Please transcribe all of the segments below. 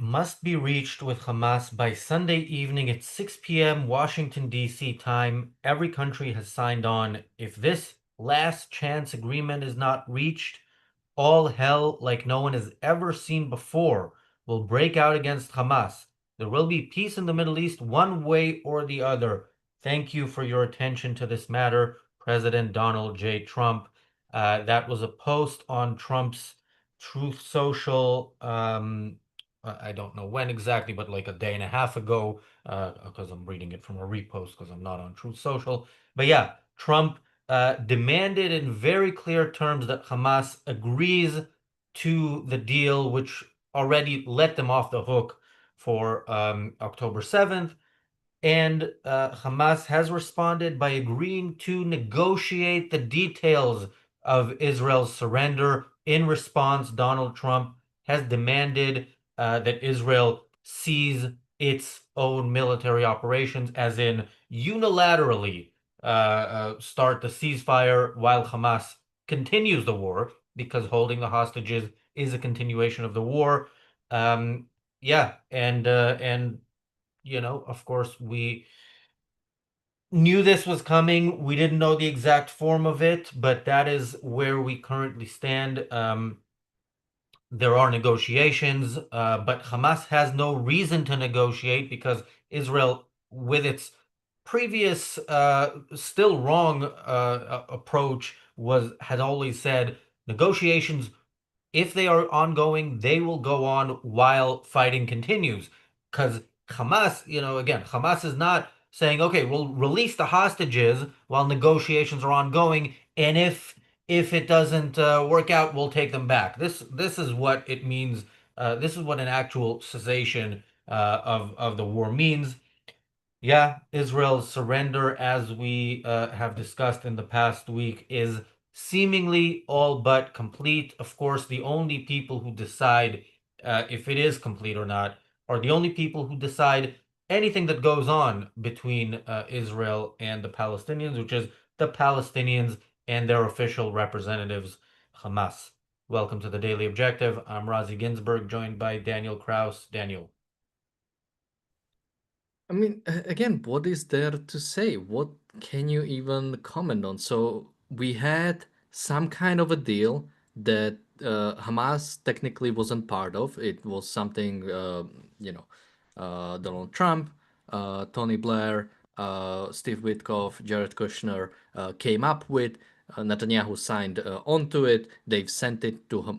must be reached with Hamas by Sunday evening at 6 p.m. Washington, D.C. time. Every country has signed on. If this last chance agreement is not reached, all hell like no one has ever seen before will break out against Hamas. There will be peace in the Middle East one way or the other. Thank you for your attention to this matter, President Donald J. Trump. That was a post on Trump's Truth Social. I don't know when exactly, but like a day and a half ago, because I'm reading it from a repost because I'm not on Truth Social. But yeah, Trump demanded in very clear terms that Hamas agrees to the deal, which already let them off the hook for October 7th. And Hamas has responded by agreeing to negotiate the details of Israel's surrender. In response, Donald Trump has demanded that Israel cease its own military operations, as in unilaterally start the ceasefire while Hamas continues the war, because holding the hostages is a continuation of the war. Um, yeah, and of course, we knew this was coming. We didn't know the exact form of it, but that is where we currently stand. There are negotiations, but Hamas has no reason to negotiate because Israel, with its previous, still wrong approach, had always said negotiations, if they are ongoing, they will go on while fighting continues. Because Hamas, again, Hamas is not saying, okay, we'll release the hostages while negotiations are ongoing, and if it doesn't work out, we'll take them back. This is what it means. This is what an actual cessation of the war means. Yeah, Israel's surrender, as we have discussed in the past week, is seemingly all but complete. Of course, the only people who decide if it is complete or not are the only people who decide anything that goes on between Israel and the Palestinians, which is the Palestinians and their official representatives, Hamas. Welcome to the Daily Objective. I'm Razi Ginsburg, joined by Daniel Kraus. Daniel. I mean, again, what is there to say? What can you even comment on? So we had some kind of a deal that Hamas technically wasn't part of. It was something, Donald Trump, Tony Blair, Steve Witkoff, Jared Kushner came up with. Netanyahu signed onto it. They've sent it to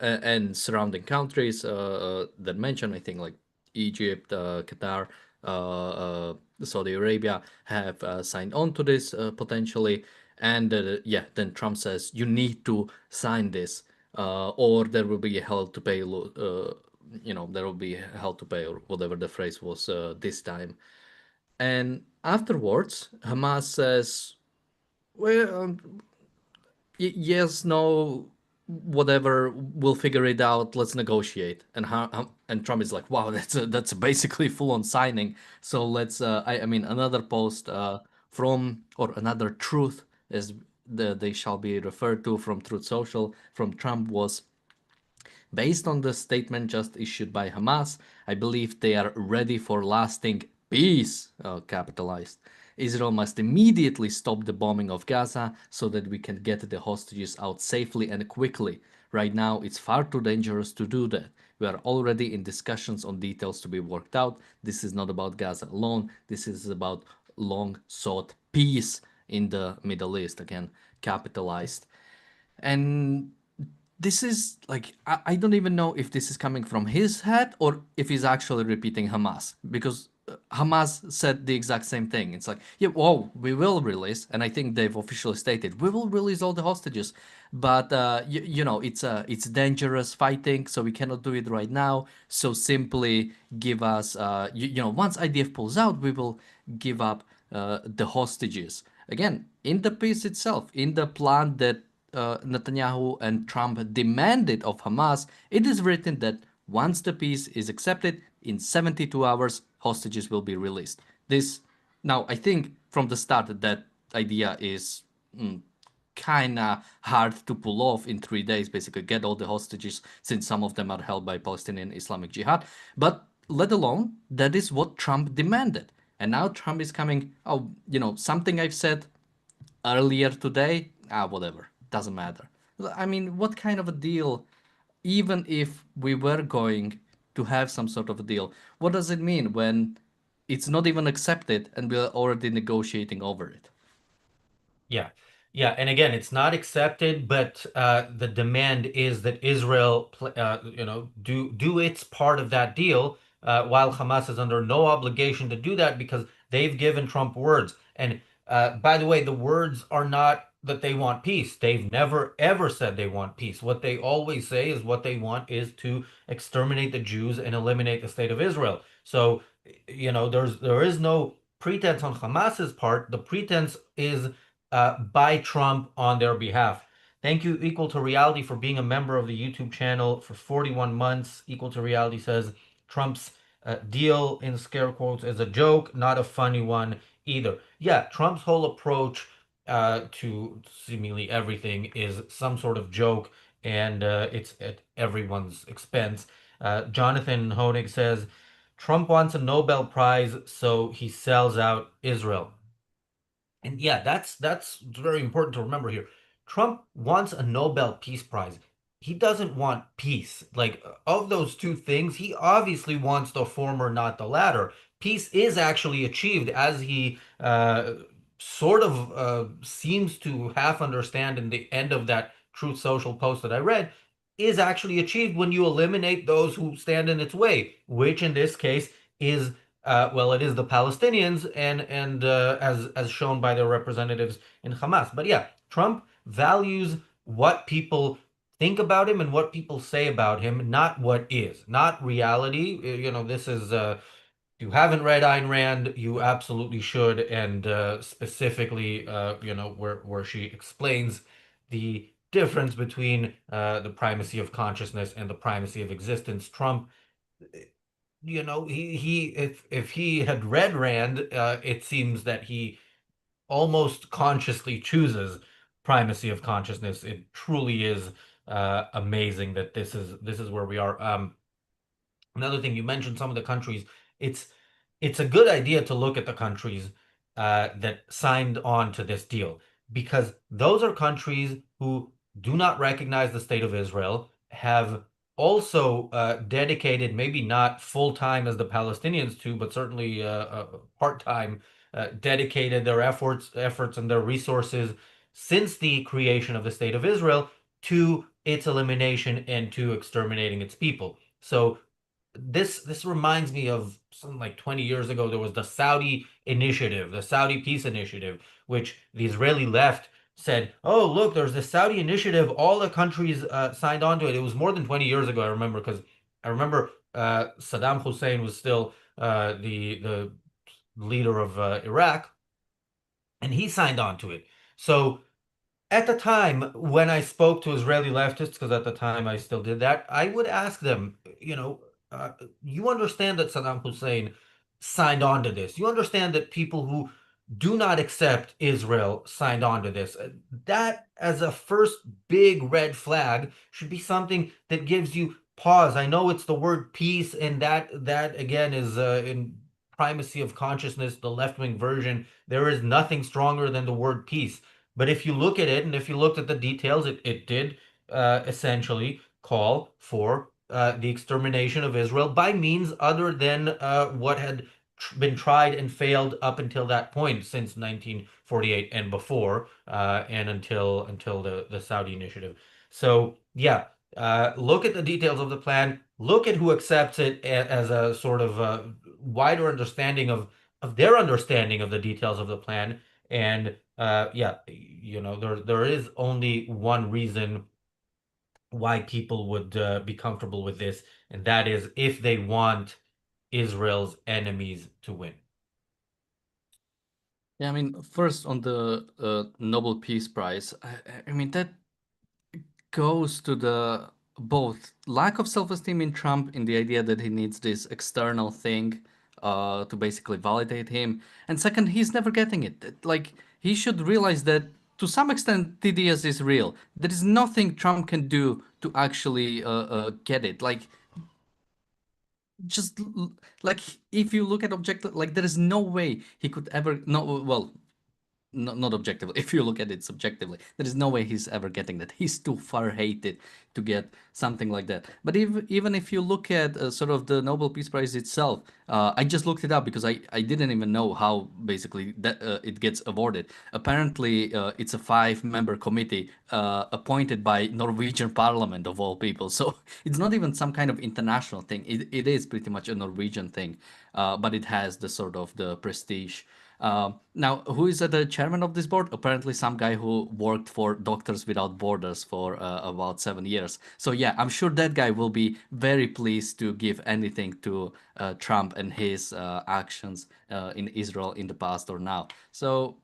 and surrounding countries that mentioned, I think, like Egypt, Qatar, Saudi Arabia have signed on to this potentially. And yeah, then Trump says you need to sign this, or there will be hell to pay. There will be hell to pay, or whatever the phrase was this time. And afterwards, Hamas says, "Well, yes, no, whatever, we'll figure it out. Let's negotiate." And Trump is like, "Wow, that's basically full on signing." So let's. I mean, another post from or another truth as they shall be referred to from Truth Social from Trump was based on the statement just issued by Hamas, I believe they are ready for lasting peace, capitalized. Israel must immediately stop the bombing of Gaza so that we can get the hostages out safely and quickly. Right now, it's far too dangerous to do that. We are already in discussions on details to be worked out. This is not about Gaza alone. This is about long sought peace in the Middle East. Again, capitalized. And this is like I don't even know if this is coming from his head or if he's actually repeating Hamas because Hamas said the exact same thing. It's like, yeah, well, we will release, and I think they've officially stated we will release all the hostages, but it's dangerous fighting, so we cannot do it right now. So simply give us, once IDF pulls out, we will give up the hostages. Again, in the peace itself, in the plan that Netanyahu and Trump demanded of Hamas, it is written that once the peace is accepted, in 72 hours, hostages will be released. This, now, I think from the start that idea is kind of hard to pull off in 3 days, basically get all the hostages, since some of them are held by Palestinian Islamic Jihad. But let alone, that is what Trump demanded. And now Trump is coming, oh, something I've said earlier today, whatever, doesn't matter. I mean, what kind of a deal, even if we were going to have some sort of a deal, what does it mean when it's not even accepted and we're already negotiating over it? Yeah. Yeah, and again, it's not accepted, but the demand is that Israel, do its part of that deal, while Hamas is under no obligation to do that because they've given Trump words. And by the way, the words are not that they want peace. They've never ever said they want peace. What they always say is what they want is to exterminate the Jews and eliminate the state of Israel. So, there is no pretense on Hamas's part. The pretense is by Trump on their behalf. Thank you, Equal to Reality, for being a member of the YouTube channel for 41 months. Equal to Reality says Trump's deal, in scare quotes, is a joke, not a funny one either. Yeah, Trump's whole approach to seemingly everything is some sort of joke, and it's at everyone's expense. Jonathan Honig says Trump wants a Nobel Prize, so he sells out Israel. And yeah, that's very important to remember here. Trump wants a Nobel Peace Prize. He doesn't want peace. Like, of those two things, he obviously wants the former, not the latter. Peace is actually achieved, as he sort of seems to half understand in the end of that Truth Social post that I read, is actually achieved when you eliminate those who stand in its way, which in this case is well, it is the Palestinians, and as shown by their representatives in Hamas. But yeah, Trump values what people think about him and what people say about him, not what is, not reality. This is if you haven't read Ayn Rand, you absolutely should, and specifically, where she explains the difference between the primacy of consciousness and the primacy of existence. Trump, he if he had read Rand, it seems that he almost consciously chooses primacy of consciousness. It truly is amazing that this is where we are. Another thing, you mentioned some of the countries. It's it's a good idea to look at the countries that signed on to this deal, because those are countries who do not recognize the state of Israel, have also dedicated, maybe not full time as the Palestinians do, but certainly part time, dedicated their efforts and their resources since the creation of the state of Israel to its elimination and to exterminating its people. So this reminds me of something like 20 years ago. There was the Saudi initiative, the Saudi peace initiative, which the Israeli left said, oh, look, there's this Saudi initiative. All the countries signed on to it. It was more than 20 years ago, I remember, because I remember Saddam Hussein was still the leader of Iraq, and he signed on to it. So at the time, when I spoke to Israeli leftists, because at the time I still did that, I would ask them, you understand that Saddam Hussein signed on to this. You understand that people who do not accept Israel signed on to this. That, as a first big red flag, should be something that gives you pause. I know it's the word peace, and that again is in primacy of consciousness, the left-wing version. There is nothing stronger than the word peace. But if you look at it, and if you looked at the details, it did essentially call for the extermination of Israel by means other than what had been tried and failed up until that point, since 1948 and before, and until the Saudi initiative. So yeah, look at the details of the plan. Look at who accepts it as a sort of wider understanding of their understanding of the details of the plan. And yeah, there is only one reason why people would be comfortable with this, and that is if they want Israel's enemies to win. Yeah, I mean, first on the Nobel Peace Prize, I mean, that goes to the both lack of self-esteem in Trump, in the idea that he needs this external thing to basically validate him, and second, he's never getting it. Like, he should realize that to some extent, TDS is real. There is nothing Trump can do to actually get it. Like, just like if you look at objective, like there is no way he could ever. No, well, not objectively. If you look at it subjectively, there is no way he's ever getting that. He's too far hated to get something like that. But even if you look at sort of the Nobel Peace Prize itself, I just looked it up because I didn't even know how basically that it gets awarded. Apparently, it's a five-member committee appointed by Norwegian Parliament of all people. So it's not even some kind of international thing. It is pretty much a Norwegian thing, but it has the sort of the prestige. Now, who is the chairman of this board? Apparently, some guy who worked for Doctors Without Borders for about 7 years. So yeah, I'm sure that guy will be very pleased to give anything to Trump and his actions in Israel in the past or now. So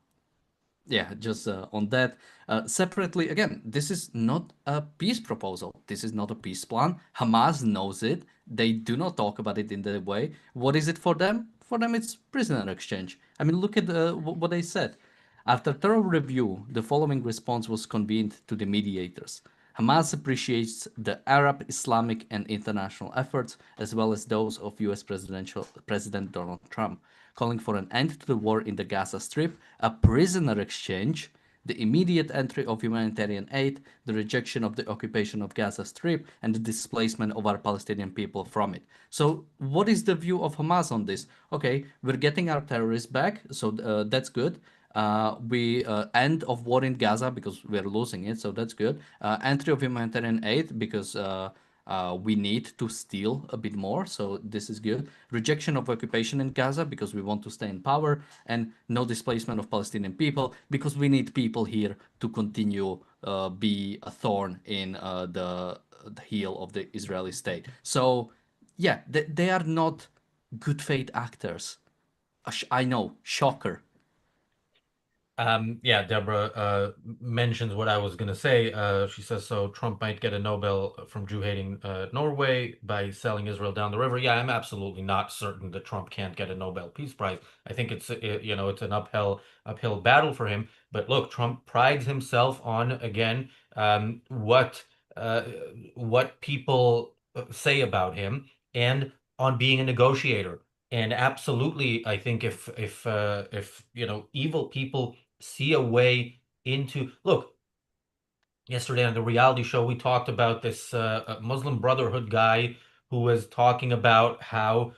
yeah, just on that. Separately, again, this is not a peace proposal. This is not a peace plan. Hamas knows it. They do not talk about it in that way. What is it for them? For them, it's prisoner exchange. I mean, look at what they said. After thorough review, the following response was convened to the mediators. Hamas appreciates the Arab, Islamic, and international efforts, as well as those of US President Donald Trump, calling for an end to the war in the Gaza Strip, a prisoner exchange, the immediate entry of humanitarian aid, the rejection of the occupation of Gaza Strip, and the displacement of our Palestinian people from it. So, what is the view of Hamas on this? Okay, we're getting our terrorists back, so that's good. We end of war in Gaza because we're losing it, so that's good. Entry of humanitarian aid because we need to steal a bit more, so this is good. Rejection of occupation in Gaza because we want to stay in power, and no displacement of Palestinian people because we need people here to continue be a thorn in the heel of the Israeli state. So yeah, they are not good faith actors. I know, shocker. Yeah, Deborah mentions what I was going to say. She says, so Trump might get a Nobel from Jew-hating Norway by selling Israel down the river. Yeah, I'm absolutely not certain that Trump can't get a Nobel Peace Prize. I think it's an uphill battle for him. But look, Trump prides himself on, again, uh, what people say about him and on being a negotiator. And absolutely, I think if evil people see a way into look, yesterday on the reality show we talked about this Muslim Brotherhood guy who was talking about how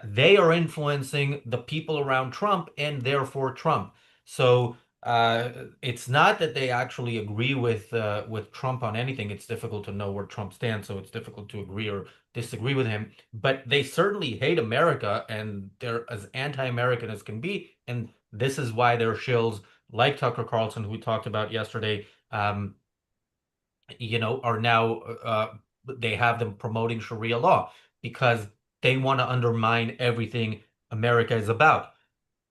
they are influencing the people around Trump and therefore Trump. So it's not that they actually agree with Trump on anything. It's difficult to know where Trump stands, so it's difficult to agree or disagree with him. But they certainly hate America, and they're as anti-American as can be. And this is why they're shills like Tucker Carlson, who we talked about yesterday, are now they have them promoting Sharia law because they want to undermine everything America is about.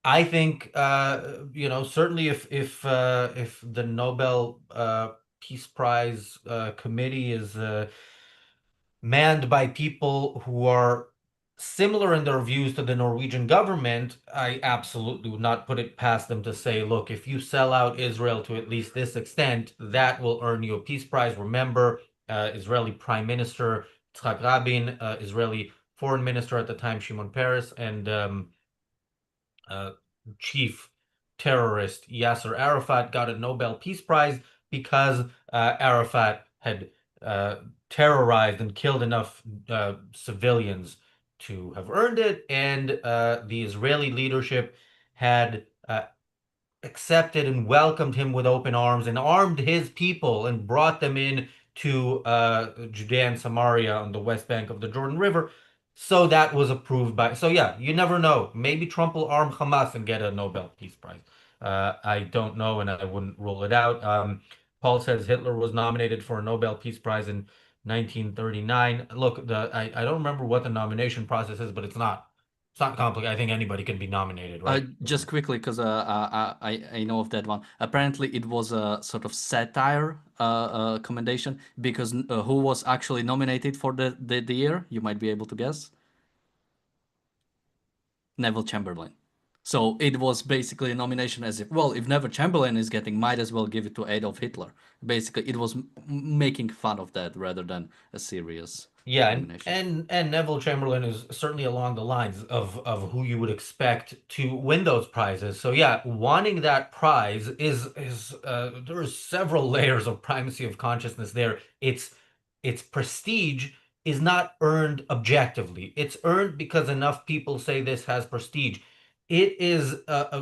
I think certainly if the Nobel Peace Prize committee is manned by people who are similar in their views to the Norwegian government, I absolutely would not put it past them to say, look, if you sell out Israel to at least this extent, that will earn you a peace prize. Remember, Israeli Prime Minister Yitzhak Rabin, Israeli Foreign Minister at the time, Shimon Peres, and uh, chief terrorist Yasser Arafat got a Nobel Peace Prize because Arafat had uh, terrorized and killed enough civilians to have earned it, and the Israeli leadership had accepted and welcomed him with open arms and armed his people and brought them in to Judea and Samaria on the west bank of the Jordan River. So that was approved by. So yeah, you never know. Maybe Trump will arm Hamas and get a Nobel Peace Prize. I don't know, and I wouldn't rule it out. Paul says Hitler was nominated for a Nobel Peace Prize in 1939. Look, I don't remember what the nomination process is, but it's not complicated. I think anybody can be nominated, right? Just quickly, because I know of that one. Apparently, it was a sort of satire commendation because who was actually nominated for the year? You might be able to guess. Neville Chamberlain. So it was basically a nomination as if, well, if Neville Chamberlain is getting, might as well give it to Adolf Hitler. Basically, it was making fun of that rather than a serious Yeah, and nomination. and and Neville Chamberlain is certainly along the lines of who you would expect to win those prizes. So yeah, wanting that prize is there are several layers of primacy of consciousness there. Its prestige is not earned objectively. It's earned because enough people say this has prestige. It is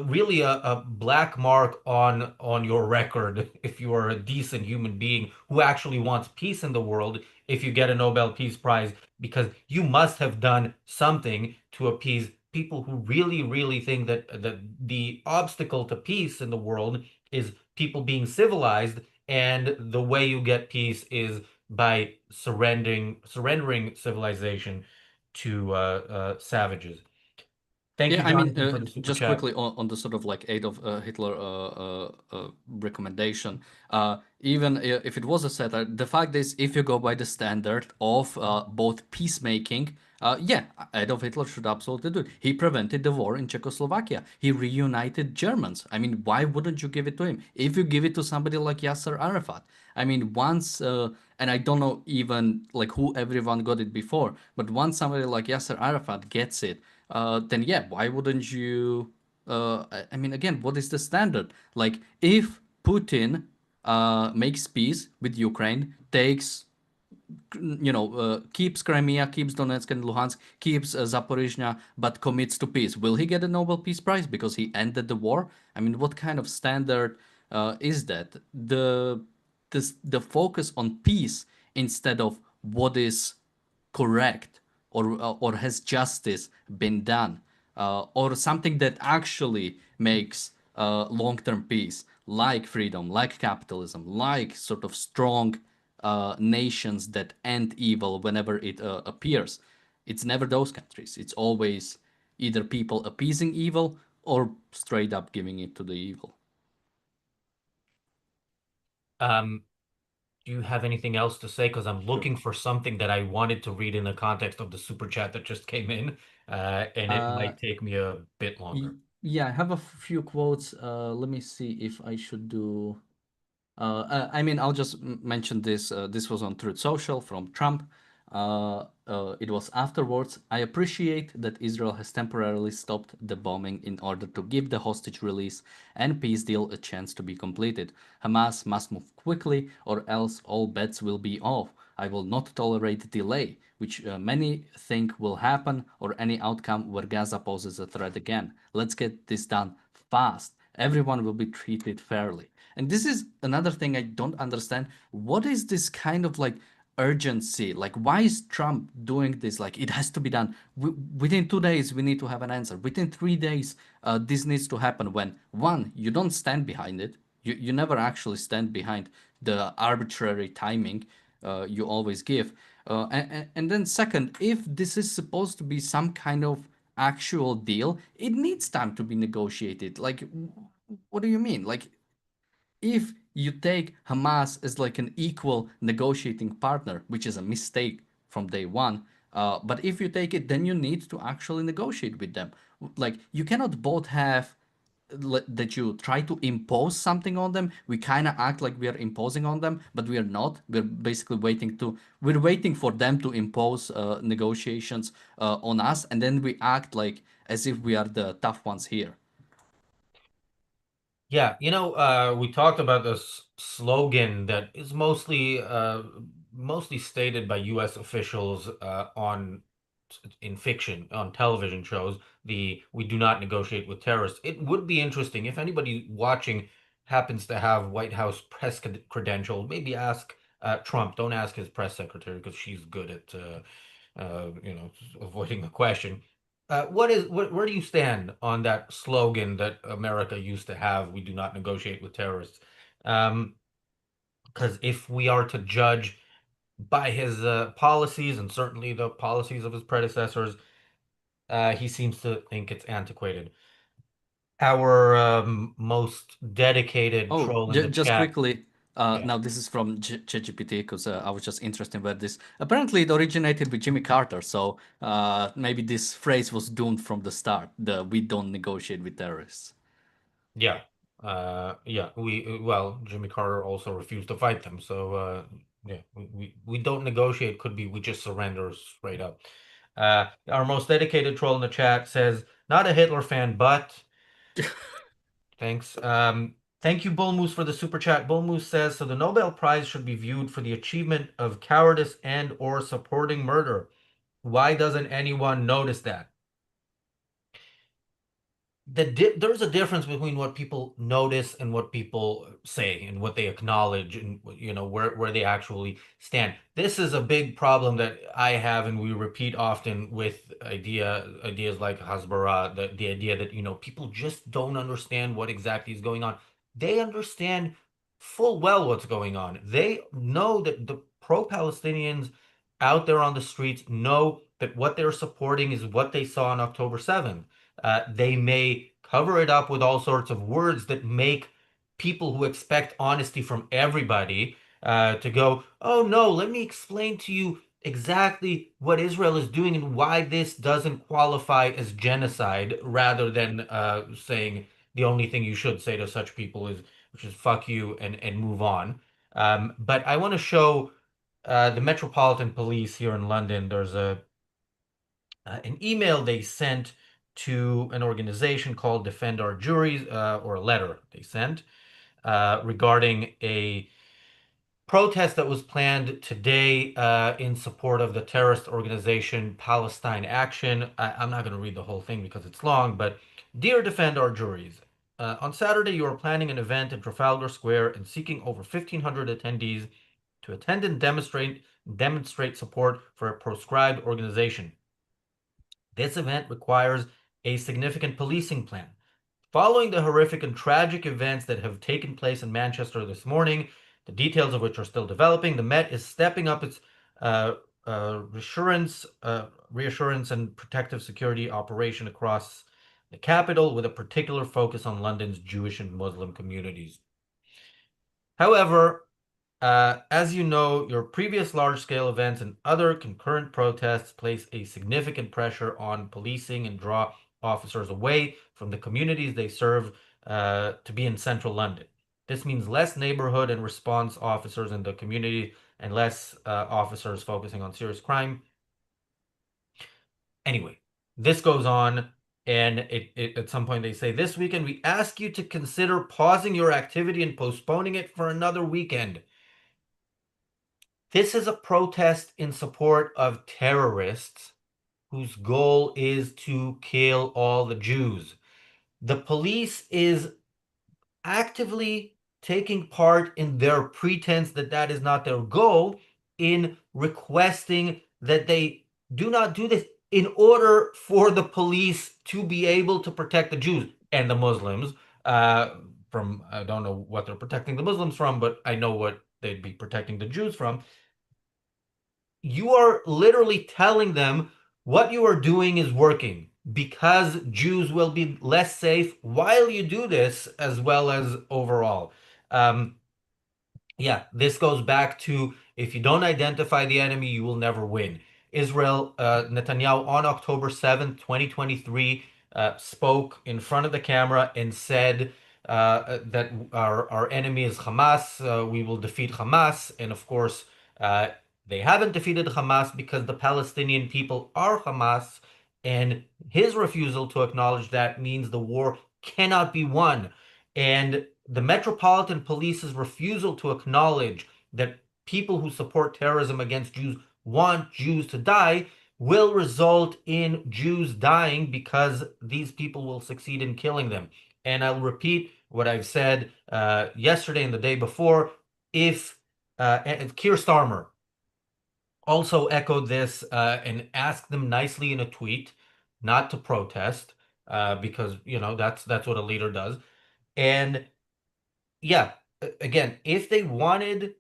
really a black mark on your record if you are a decent human being who actually wants peace in the world if you get a Nobel Peace Prize, because you must have done something to appease people who really, really think that the obstacle to peace in the world is people being civilized, and the way you get peace is by surrendering civilization to savages. Thank Yeah, you, I mean, Jonathan, for the super just chat. quickly on the sort of like Adolf Hitler recommendation. Even if it was a satire, the fact is, if you go by the standard of both peacemaking, yeah, Adolf Hitler should absolutely do it. He prevented the war in Czechoslovakia. He reunited Germans. I mean, why wouldn't you give it to him? If you give it to somebody like Yasser Arafat, I mean, and I don't know even like who everyone got it before, but once somebody like Yasser Arafat gets it, then yeah, why wouldn't you? I mean, again, what is the standard? Like, if Putin makes peace with Ukraine, takes, keeps Crimea, keeps Donetsk and Luhansk, keeps Zaporizhia, but commits to peace, will he get a Nobel Peace Prize because he ended the war? I mean, what kind of standard is that? The focus on peace instead of what is correct, or has justice been done, or something that actually makes long-term peace, like freedom, like capitalism, like sort of strong nations that end evil whenever it appears. It's never those countries. It's always either people appeasing evil or straight up giving it to the evil. Um, do you have anything else to say? Because I'm Sure. looking for something that I wanted to read in the context of the super chat that just came in, and it Uh, might take me a bit y- longer. yeah, I have a few quotes. Let me see if I should do. I mean, I'll just mention this. This was on Truth Social from Trump. It was afterwards. I appreciate that Israel has temporarily stopped the bombing in order to give the hostage release and peace deal a chance to be completed. Hamas must move quickly, or else all bets will be off. I will not tolerate delay, which many think will happen, or any outcome where Gaza poses a threat again. Let's get this done fast. Everyone will be treated fairly. And this is another thing I don't understand. What is this kind of like urgency? Like, why is Trump doing this? Like, it has to be done. Within 2 days, we need to have an answer. Within 3 days, this needs to happen. When, one, you don't stand behind it, you never actually stand behind the arbitrary timing you always give. And then, second, if this is supposed to be some kind of actual deal, it needs time to be negotiated. Like, what do you mean? Like, if you take Hamas as like an equal negotiating partner, which is a mistake from day one, but if you take it, then you need to actually negotiate with them. Like, you cannot both have that you try to impose something on them. We kind of act like we are imposing on them, but we are not. We're basically we're waiting for them to impose negotiations on us, and then we act like as if we are the tough ones here. Yeah, we talked about this slogan that is mostly stated by U.S. officials on in fiction on television shows. The "We do not negotiate with terrorists." It would be interesting if anybody watching happens to have White House press credentials. Maybe ask Trump. Don't ask his press secretary because she's good at avoiding the question. Where do you stand on that slogan that America used to have? We do not negotiate with terrorists. Um, because if we are to judge by his policies and certainly the policies of his predecessors, he seems to think it's antiquated. Our most dedicated Oh, troll in the just chat. quickly. Yeah. Now this is from ChatGPT because I was just interested about this. Apparently, it originated with Jimmy Carter, so maybe this phrase was doomed from the start. The "we don't negotiate with terrorists." Yeah. Yeah. Well, Jimmy Carter also refused to fight them. So, yeah, we don't negotiate could be we just surrender straight up. Our most dedicated troll in the chat says, not a Hitler fan, but thanks. Thank you, Bull Moose, for the super chat. Bull Moose says, so the Nobel Prize should be viewed for the achievement of cowardice and or supporting murder. Why doesn't anyone notice that? There's a difference between what people notice and what people say and what they acknowledge and where they actually stand. This is a big problem that I have and we repeat often with ideas like Hasbara, the idea that people just don't understand what exactly is going on. They understand full well what's going on. They know that the pro-Palestinians out there on the streets know that what they're supporting is what they saw on October 7th. They may cover it up with all sorts of words that make people who expect honesty from everybody to go, oh no, let me explain to you exactly what Israel is doing and why this doesn't qualify as genocide, rather than saying the only thing you should say to such people is, which is fuck you and move on. But I want to show the Metropolitan Police here in London. There's an email they sent to an organization called Defend Our Juries, or a letter they sent regarding a protest that was planned today in support of the terrorist organization Palestine Action. I'm not going to read the whole thing because it's long, but dear Defend Our Juries, on Saturday you are planning an event in Trafalgar Square and seeking over 1,500 attendees to attend and demonstrate support for a proscribed organization. This event requires a significant policing plan. Following the horrific and tragic events that have taken place in Manchester this morning, the details of which are still developing, the Met is stepping up its uh, reassurance and protective security operation across the capital, with a particular focus on London's Jewish and Muslim communities. However, as you know, your previous large-scale events and other concurrent protests place a significant pressure on policing and draw officers away from the communities they serve to be in central London. This means less neighborhood and response officers in the community and less officers focusing on serious crime. Anyway, this goes on, and at some point they say, this weekend we ask you to consider pausing your activity and postponing it for another weekend. This is a protest in support of terrorists whose goal is to kill all the Jews. The police is actively taking part in their pretense that that is not their goal in requesting that they do not do this in order for the police to be able to protect the Jews and the Muslims from, I don't know what they're protecting the Muslims from, but I know what they'd be protecting the Jews from. You are literally telling them what you are doing is working because Jews will be less safe while you do this, as well as overall. Um, yeah, this goes back to, if you don't identify the enemy, you will never win. Israel, Netanyahu on October 7th, 2023, spoke in front of the camera and said that our enemy is Hamas. We will defeat Hamas. And of course, they haven't defeated Hamas because the Palestinian people are Hamas. And his refusal to acknowledge that means the war cannot be won. And the Metropolitan Police's refusal to acknowledge that people who support terrorism against Jews want Jews to die will result in Jews dying because these people will succeed in killing them. And I'll repeat what I've said yesterday and the day before. If Keir Starmer also echoed this and asked them nicely in a tweet not to protest, because that's what a leader does. And yeah, again, if they wanted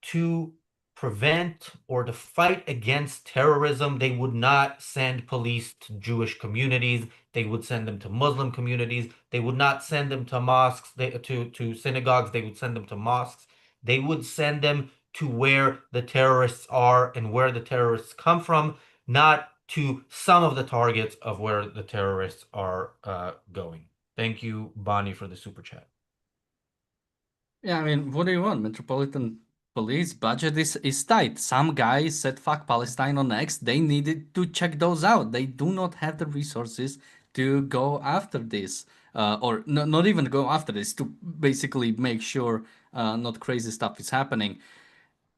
to prevent or to fight against terrorism, they would not send police to Jewish communities. They would send them to Muslim communities. They would not send them to mosques, to synagogues. They would send them to mosques. they would send them to where the terrorists are and where the terrorists come from, not to some of the targets of where the terrorists are going. Thank you, Bonnie, for the super chat. Yeah, I mean, what do you want? Metropolitan Police budget is tight. Some guys said fuck Palestine on X. They needed to check those out. They do not have the resources to go after this. Or no, not even go after this, to basically make sure not crazy stuff is happening.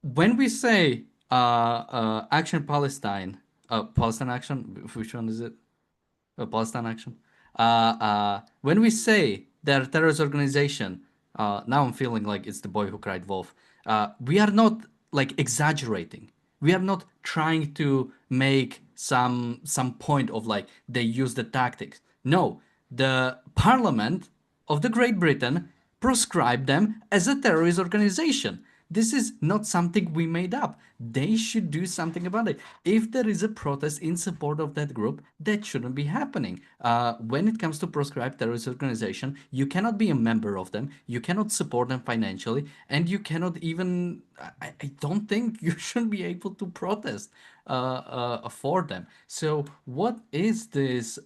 When we say Action Palestine, Palestine Action, which one is it? Palestine Action. When we say they're a terrorist organization, now I'm feeling like it's the boy who cried wolf. We are not like exaggerating. We are not trying to make some point of like they use the tactics. No, the Parliament of the Great Britain proscribed them as a terrorist organization. This is not something we made up. They should do something about it. If there is a protest in support of that group, that shouldn't be happening. When it comes to proscribed terrorist organization, you cannot be a member of them, you cannot support them financially, and you cannot even. I don't think you should be able to protest for them. So what is this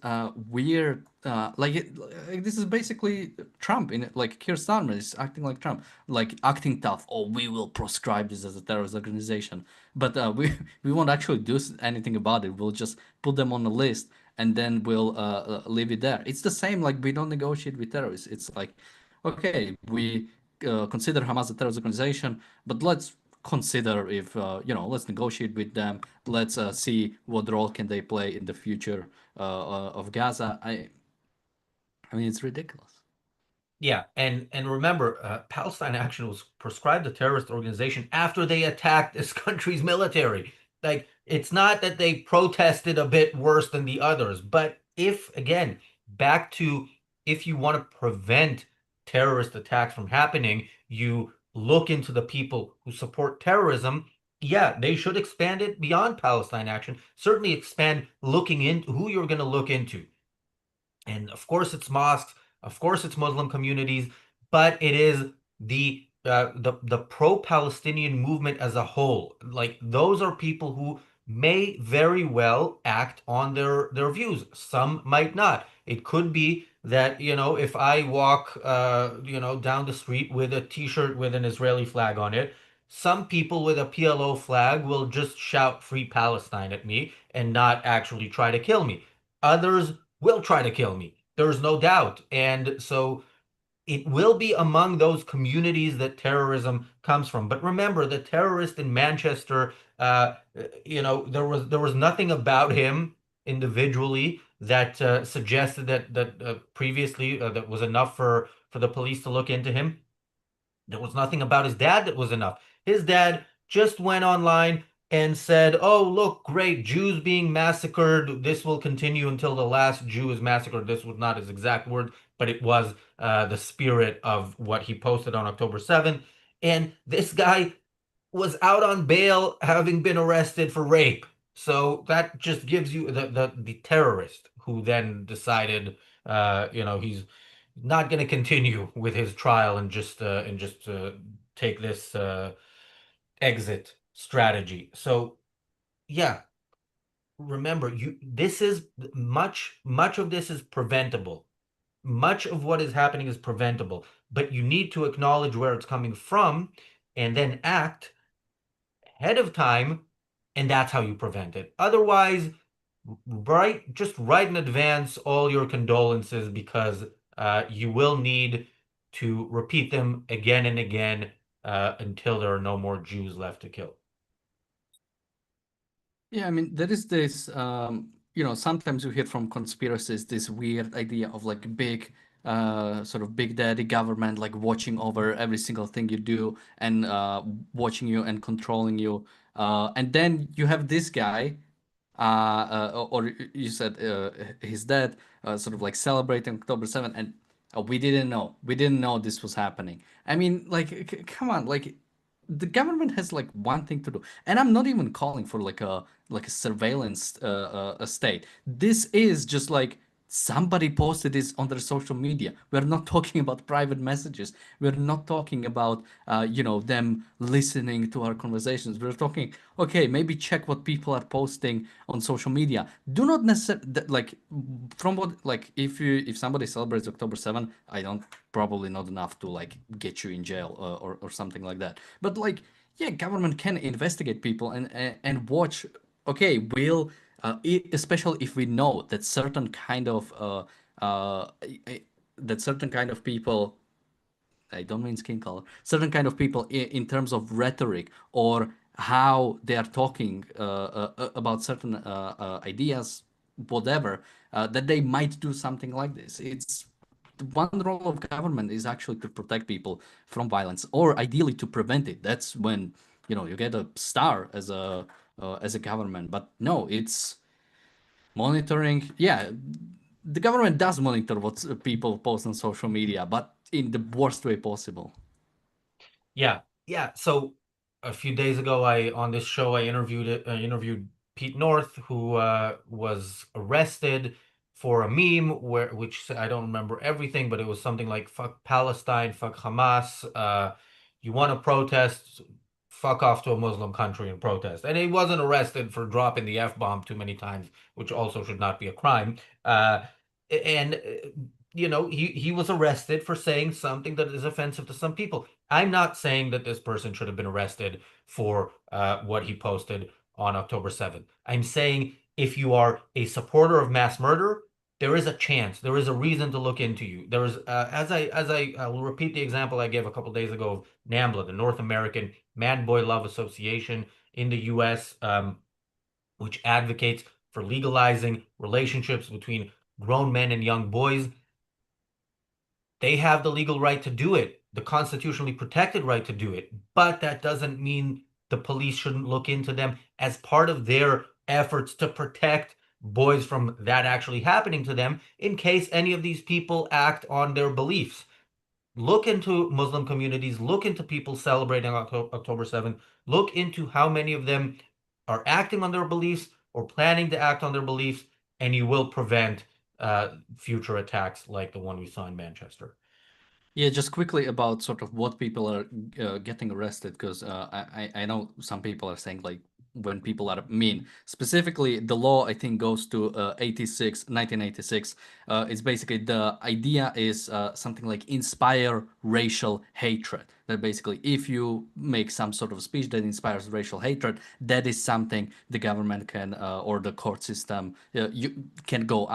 weird? Like this is basically Trump in it. Like Keir Starmer is acting like Trump, like acting tough. Oh, we will proscribe this as a terrorist organization, but we won't actually do anything about it. We'll just put them on a list and then we'll leave it there. It's the same like we don't negotiate with terrorists. It's like, okay, we consider Hamas a terrorist organization, but let's consider if let's negotiate with them. Let's see what role can they play in the future of Gaza. I mean, it's ridiculous. Yeah, and remember, Palestine Action was prescribed a terrorist organization after they attacked this country's military. Like, it's not that they protested a bit worse than the others, but if, again, back to if you want to prevent terrorist attacks from happening, you look into the people who support terrorism. Yeah, they should expand it beyond Palestine Action. Certainly expand looking into who you're going to look into. And of course, it's mosques, of course, it's Muslim communities, but it is the pro-Palestinian movement as a whole. Like those are people who may very well act on their views. Some might not. It could be that, if I walk, down the street with a t-shirt with an Israeli flag on it, some people with a PLO flag will just shout Free Palestine at me and not actually try to kill me. Others will try to kill me. There's no doubt. And so it will be among those communities that terrorism comes from. But remember, the terrorist in Manchester, there was nothing about him individually that suggested that previously that was enough for the police to look into him. There was nothing about his dad that was enough. His dad just went online and said, "Oh, look, great, Jews being massacred. This will continue until the last Jew is massacred." This was not his exact word, but it was the spirit of what he posted on October 7th. And this guy was out on bail having been arrested for rape. So that just gives you the terrorist who then decided, he's not going to continue with his trial and just take this exit strategy. So yeah, remember, this is much of this is preventable. Much of what is happening is preventable, but you need to acknowledge where it's coming from and then act ahead of time, and that's how you prevent it. Otherwise, just write in advance all your condolences because you will need to repeat them again and again until there are no more Jews left to kill. Yeah, I mean, there is this, sometimes you hear from conspiracies this weird idea of like big, sort of big daddy government, like watching over every single thing you do and watching you and controlling you. And then you have this guy, or you said his dad, sort of like celebrating October 7th, and we didn't know this was happening. I mean, like, come on, like the government has like one thing to do, and I'm not even calling for like a surveillance state. This is just like somebody posted this on their social media. We're not talking about private messages. We're not talking about, them listening to our conversations. We're talking, okay, maybe check what people are posting on social media. Do not necessarily, like, from what, like, if somebody celebrates October 7th, I don't, probably not enough to, like, get you in jail, or something like that. But, like, yeah, government can investigate people and watch. Okay, will especially if we know that certain kind of that certain kind of people, I don't mean skin color, certain kind of people in terms of rhetoric or how they are talking about certain ideas, whatever, that they might do something like this. It's one role of government is actually to protect people from violence, or ideally to prevent it. That's when you get a star as a government. But no, it's monitoring. Yeah, the government does monitor what people post on social media, but in the worst way possible. Yeah, yeah. So a few days ago, I on this show I interviewed Pete North, who was arrested for a meme which I don't remember everything, but it was something like "fuck Palestine, fuck Hamas." You want to protest? Fuck off to a Muslim country and protest. And he wasn't arrested for dropping the F-bomb too many times, which also should not be a crime. And he was arrested for saying something that is offensive to some people. I'm not saying that this person should have been arrested for what he posted on October 7th. I'm saying if you are a supporter of mass murder, there is a chance, there is a reason to look into you. There is, as I will repeat the example I gave a couple days ago of NAMBLA, the North American Man-Boy Love Association in the U.S., which advocates for legalizing relationships between grown men and young boys. They have the legal right to do it, the constitutionally protected right to do it, but that doesn't mean the police shouldn't look into them as part of their efforts to protect boys from that actually happening to them in case any of these people act on their beliefs. Look into Muslim communities, look into people celebrating October 7th, look into how many of them are acting on their beliefs or planning to act on their beliefs, and you will prevent future attacks like the one we saw in Manchester. Yeah, just quickly about sort of what people are getting arrested, because I know some people are saying, like, when people are mean. Specifically, the law I think goes to 1986. It's basically, the idea is something like inspire racial hatred. That basically, if you make some sort of speech that inspires racial hatred, that is something the government can, or the court system, you can go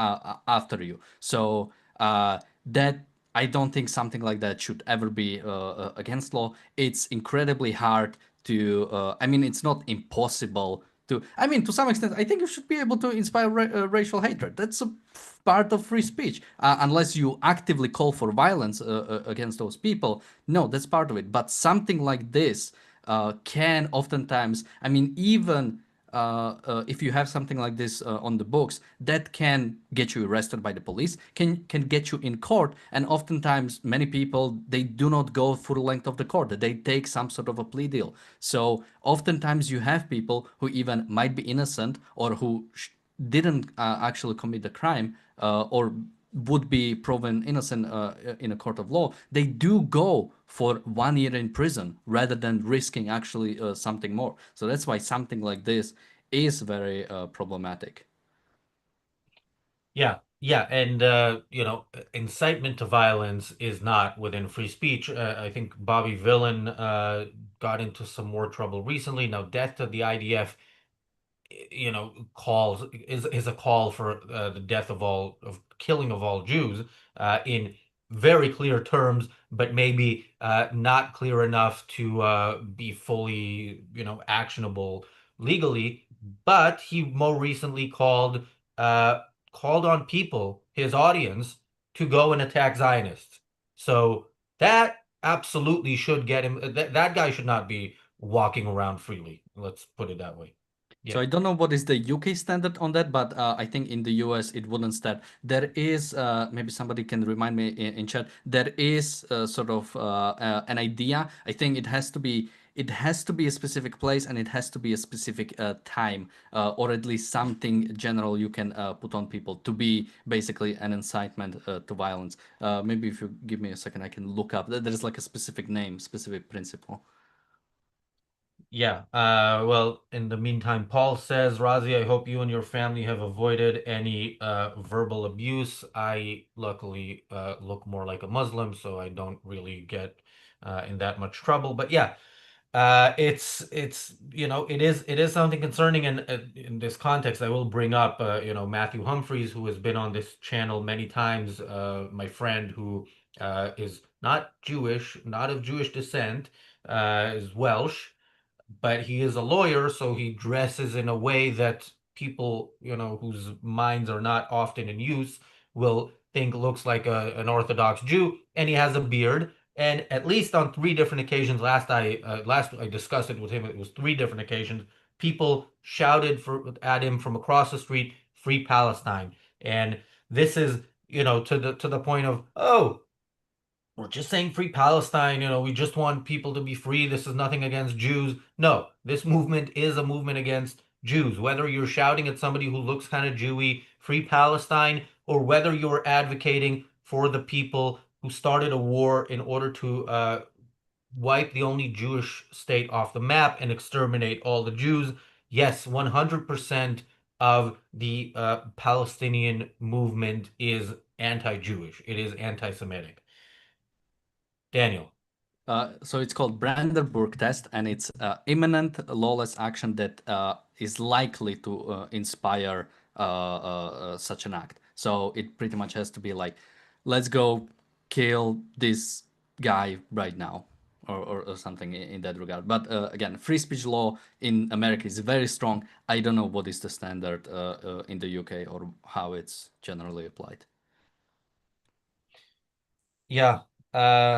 after you. So that, I don't think something like that should ever be against law. It's incredibly hard to. I mean, it's not impossible to. I mean, to some extent, I think you should be able to inspire racial hatred. That's a part of free speech, unless you actively call for violence against those people. No, that's part of it. But something like this can oftentimes. I mean, even if you have something like this on the books, that can get you arrested by the police, can get you in court, and oftentimes many people, they do not go full length of the court. They take some sort of a plea deal. So oftentimes you have people who even might be innocent, or who didn't actually commit the crime, or would be proven innocent in a court of law. They do go for 1 year in prison rather than risking actually something more. So that's why something like this is very problematic. Yeah, yeah, and incitement to violence is not within free speech. I think Bobby Villain got into some more trouble recently. Now, death to the IDF, calls is a call for the death of killing of all Jews in very clear terms, but maybe not clear enough to be fully, actionable legally. But he more recently uh, called on people, his audience, to go and attack Zionists. So that absolutely should get him. That guy should not be walking around freely. Let's put it that way. So Yeah. I don't know what is the UK standard on that, but I think in the US it wouldn't stand. There is, maybe somebody can remind me in chat. There is sort of an idea. I think it has to be it has to be a specific place and it has to be a specific time, or at least something general you can put on people to be basically an incitement to violence. Maybe if you give me a second, I can look up. There's like a specific name, specific principle. Yeah. Well, in the meantime, Paul says, Razi, I hope you and your family have avoided any verbal abuse. I luckily look more like a Muslim, so I don't really get in that much trouble. But yeah, it's it is something concerning, and in this context, I will bring up Matthew Humphreys, who has been on this channel many times. My friend who is not Jewish, not of Jewish descent, is Welsh, but he is a lawyer, so he dresses in a way that people, whose minds are not often in use, will think looks like an Orthodox Jew, and he has a beard. And at least on three different occasions, last I discussed it with him, it was three different occasions. People shouted at him from across the street, "Free Palestine!" And this is, to the point of, oh, we're just saying free Palestine, we just want people to be free. This is nothing against Jews. No, this movement is a movement against Jews. Whether you're shouting at somebody who looks kind of Jewy, free Palestine, or whether you're advocating for the people who started a war in order to wipe the only Jewish state off the map and exterminate all the Jews. Yes, 100% of the Palestinian movement is anti-Jewish. It is anti-Semitic. Daniel. So it's called Brandenburg test, and it's imminent lawless action that is likely to inspire such an act. So it pretty much has to be like, let's go kill this guy right now, or something in that regard. But again, free speech law in America is very strong. I don't know what is the standard in the UK or how it's generally applied. Yeah,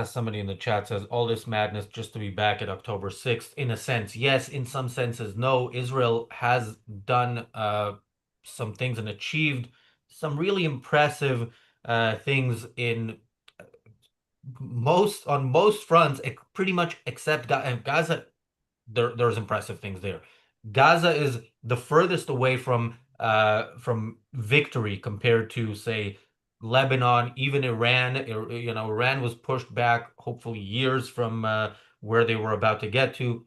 somebody in the chat says all this madness just to be back at October 6th. In a sense, yes. In some senses, no. Israel has done some things and achieved some really impressive things in most fronts, pretty much except Gaza. There's impressive things there. Gaza is the furthest away from victory compared to, say, Lebanon, even Iran. Iran was pushed back hopefully years from where they were about to get to.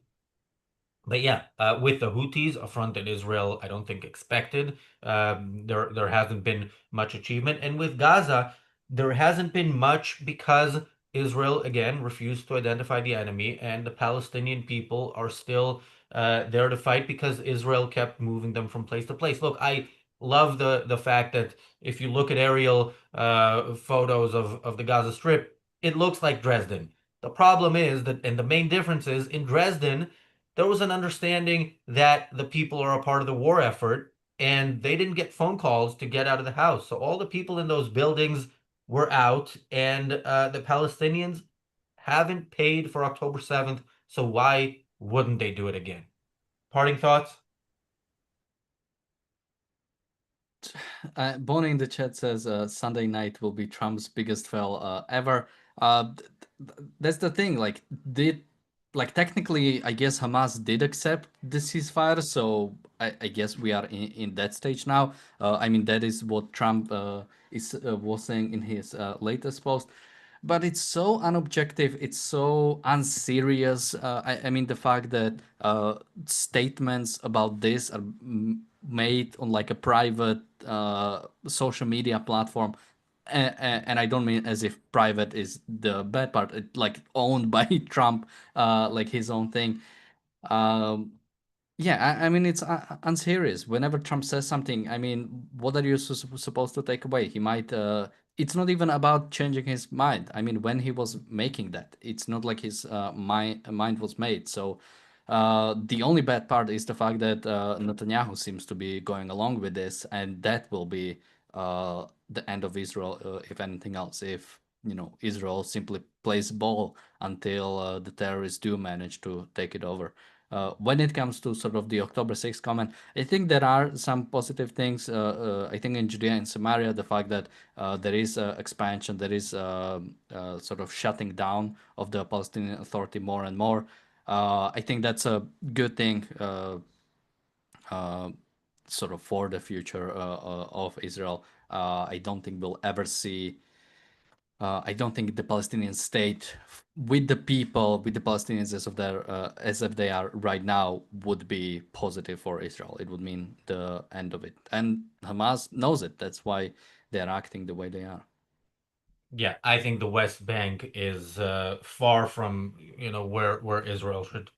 But yeah, with the Houthis, a front that Israel, I don't think, expected, there hasn't been much achievement. And with Gaza, there hasn't been much because Israel, again, refused to identify the enemy, and the Palestinian people are still there to fight because Israel kept moving them from place to place. Look, I love the fact that if you look at aerial photos of the Gaza Strip, it looks like Dresden. The problem is that, and the main difference is, in Dresden, there was an understanding that the people are a part of the war effort, and they didn't get phone calls to get out of the house. So all the people in those buildings were out, and the Palestinians haven't paid for October 7th. So why wouldn't they do it again? Parting thoughts? Bonnie in the chat says Sunday night will be Trump's biggest fail ever. That's the thing. Like technically, I guess Hamas did accept the ceasefire, so I guess we are in that stage now. I mean, that is what Trump was saying in his latest post. But it's so unobjective, it's so unserious. I mean, the fact that statements about this are made on like a private social media platform, and I don't mean as if private is the bad part, like owned by Trump, like his own thing. Um, yeah, I mean, it's unserious. Whenever Trump says something, I mean, what are you supposed to take away? He might. It's not even about changing his mind. I mean, when he was making that, it's not like his mind was made. So the only bad part is the fact that Netanyahu seems to be going along with this, and that will be the end of Israel, if anything else. If Israel simply plays ball until the terrorists do manage to take it over. When it comes to sort of the October 6th comment, I think there are some positive things. I think in Judea and Samaria, the fact that there is expansion, there is sort of shutting down of the Palestinian Authority more and more. I think that's a good thing, uh, sort of for the future of Israel. I don't think we'll ever see. I don't think the Palestinian state, with the people, with the Palestinians as if they are right now, would be positive for Israel. It would mean the end of it, and Hamas knows it. That's why they are acting the way they are. Yeah, I think the West Bank is far from, where Israel should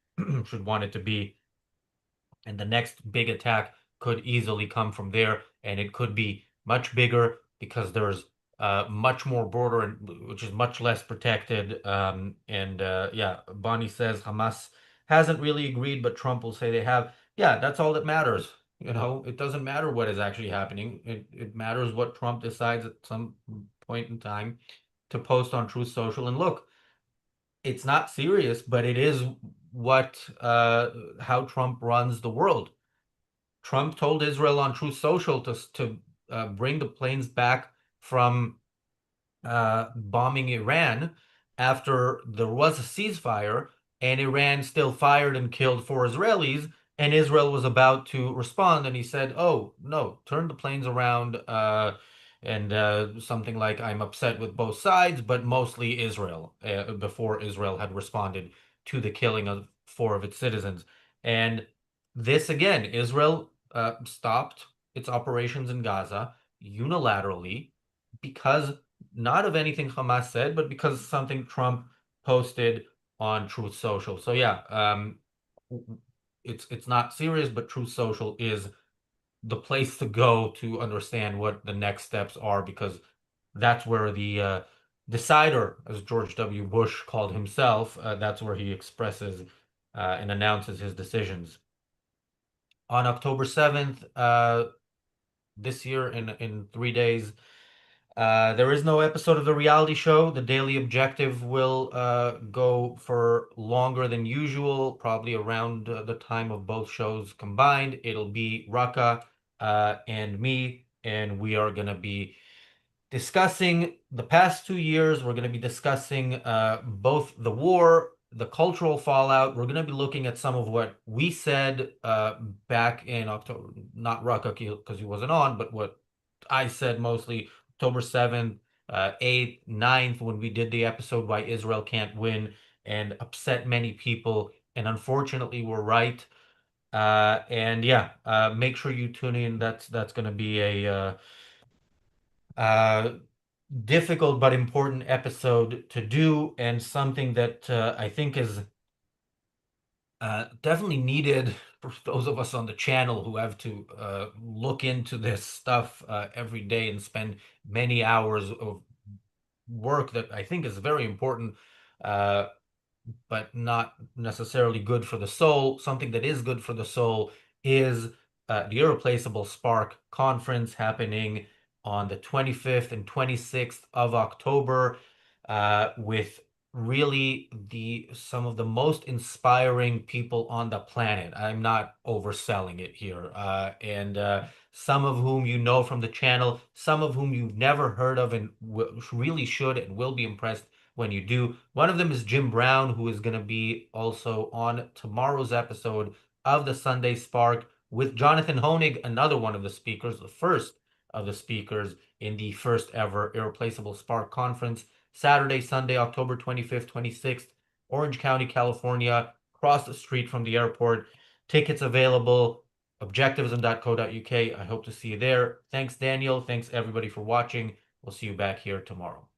should want it to be. And the next big attack could easily come from there, and it could be much bigger because there's much more border, which is much less protected. And yeah, Bonnie says Hamas hasn't really agreed, but Trump will say they have. Yeah, that's all that matters. It doesn't matter what is actually happening. It matters what Trump decides at some point in time to post on Truth Social. And look, it's not serious, but it is what how Trump runs the world. Trump told Israel on Truth Social to bring the planes back from bombing Iran after there was a ceasefire, and Iran still fired and killed four Israelis, and Israel was about to respond, and he said, "Oh no, turn the planes around." And something like, "I'm upset with both sides, but mostly Israel," before Israel had responded to the killing of four of its citizens. And this again, Israel stopped its operations in Gaza unilaterally because not of anything Hamas said, but because of something Trump posted on Truth Social. So yeah, it's not serious, but Truth Social is the place to go to understand what the next steps are, because that's where the decider, as George W. Bush called himself, that's where he expresses and announces his decisions. On October 7th, this year, in 3 days, there is no episode of the reality show. The Daily Objective will go for longer than usual, probably around the time of both shows combined. It'll be Raka and me, and we are going to be discussing the past 2 years. We're going to be discussing both the war, the cultural fallout. We're going to be looking at some of what we said back in October, not Raka because he wasn't on, but what I said mostly October 7th, 8th, 9th, when we did the episode Why Israel Can't Win, and upset many people. And unfortunately, we're right. And yeah, make sure you tune in. That's going to be a uh, difficult but important episode to do, and something that I think is definitely needed for those of us on the channel who have to look into this stuff every day and spend many hours of work that I think is very important. Uh, but not necessarily good for the soul. Something that is good for the soul is the Irreplaceable Spark conference happening on the 25th and 26th of October, with really the some of the most inspiring people on the planet. I'm not overselling it here. And some of whom you know from the channel, some of whom you've never heard of and really should and will be impressed when you do. One of them is Jim Brown, who is going to be also on tomorrow's episode of the Sunday Spark with Jonathan Hoenig, another one of the speakers, the first of the speakers in the first ever Irreplaceable Spark Conference, Saturday, Sunday, October 25th, 26th, Orange County, California, across the street from the airport. Tickets available, objectivism.co.uk. I hope to see you there. Thanks, Daniel. Thanks, everybody, for watching. We'll see you back here tomorrow.